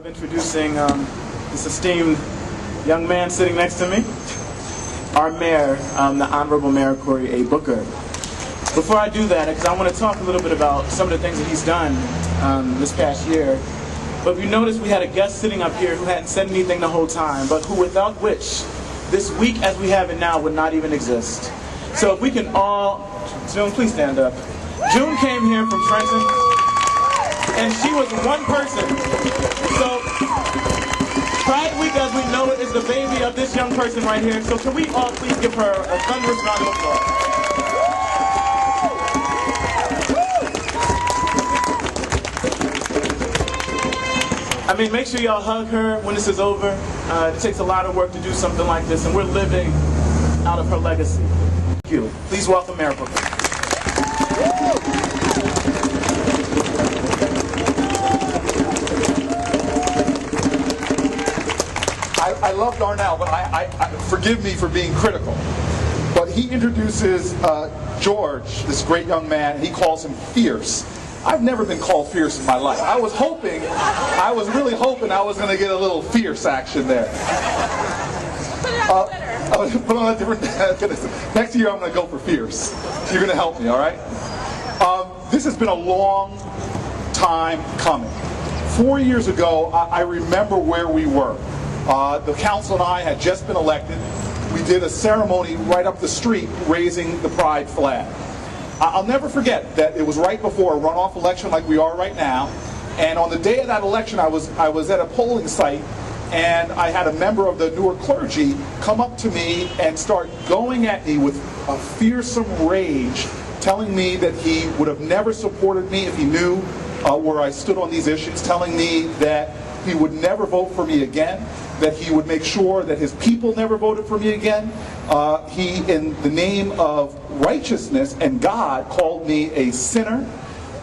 of introducing this esteemed young man sitting next to me, our mayor, the Honorable Mayor Cory A. Booker. Before I do that, because I want to talk a little bit about some of the things that he's done this past year, but if you notice, we had a guest sitting up here who hadn't said anything the whole time, but who without which this week as we have it now would not even exist. So if we can all, June, please stand up. June came here from Trenton, and she was one person. So Pride Week, as we know it, is the baby of this young person right here. So can we all please give her a thunderous round of applause? I mean, make sure y'all hug her when this is over. It takes a lot of work to do something like this, and we're living out of her legacy. Thank you. Please welcome Mayor Booker. I love Darnell, but forgive me for being critical. But he introduces George, this great young man, and he calls him fierce. I've never been called fierce in my life. I was really hoping I was going to get a little fierce action there. Put on a different. Next year I'm going to go for fierce. You're going to help me, all right? This has been a long time coming. 4 years ago, I remember where we were. The council and I had just been elected. We did a ceremony right up the street raising the pride flag. I'll never forget that it was right before a runoff election like we are right now, and on the day of that election I was at a polling site, and I had a member of the Newark clergy come up to me and start going at me with a fearsome rage, telling me that he would have never supported me if he knew where I stood on these issues, telling me that he would never vote for me again, that he would make sure that his people never voted for me again. He, in the name of righteousness and God, called me a sinner.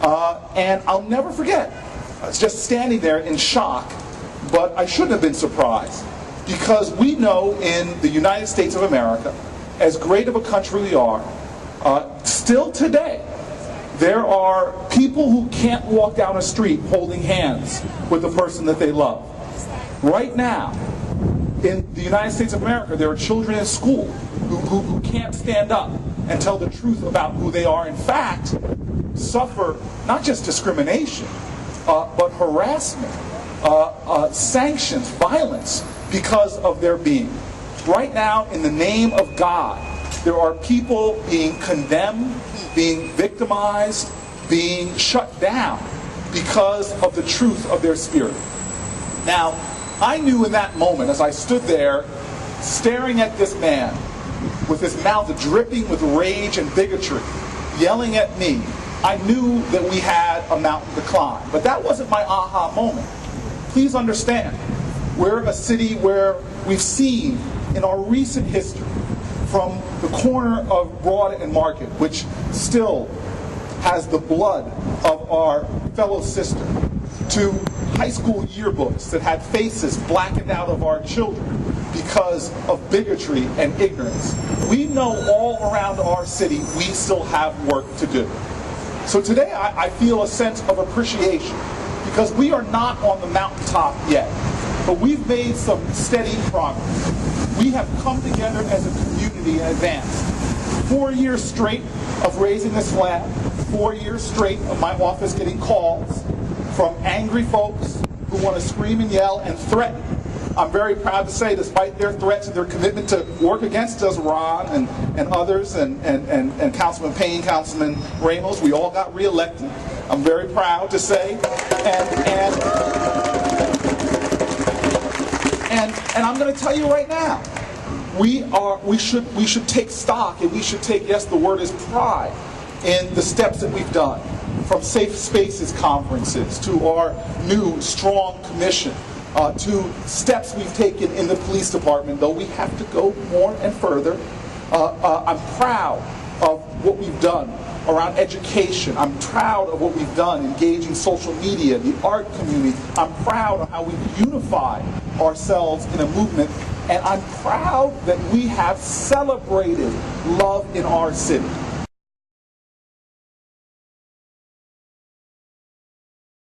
And I'll never forget, I was just standing there in shock, but I shouldn't have been surprised. Because we know in the United States of America, as great of a country we are, still today, there are people who can't walk down a street holding hands with the person that they love. Right now, in the United States of America, there are children in school who can't stand up and tell the truth about who they are. In fact, suffer not just discrimination, but harassment, sanctions, violence because of their being. Right now, in the name of God, there are people being condemned, being victimized, being shut down because of the truth of their spirit. Now, I knew in that moment, as I stood there staring at this man with his mouth dripping with rage and bigotry, yelling at me, I knew that we had a mountain to climb. But that wasn't my aha moment. Please understand, we're a city where we've seen in our recent history, from the corner of Broad and Market, which still has the blood of our fellow sister, to high school yearbooks that had faces blackened out of our children because of bigotry and ignorance. We know all around our city we still have work to do. So today I feel a sense of appreciation because we are not on the mountaintop yet, but we've made some steady progress. We have come together as a community and advanced. 4 years straight of raising this flag, 4 years straight of my office getting calls from angry folks who want to scream and yell and threaten. I'm very proud to say, despite their threats and their commitment to work against us, Ron and others, and Councilman Payne, Councilman Ramos, we all got reelected. I'm very proud to say. And I'm going to tell you right now, we should take stock, and we should take, yes, the word is pride, in the steps that we've done. From Safe Spaces conferences to our new strong commission, to steps we've taken in the police department, though we have to go more and further. I'm proud of what we've done around education. I'm proud of what we've done engaging social media, the art community. I'm proud of how we've unified ourselves in a movement, and I'm proud that we have celebrated love in our city.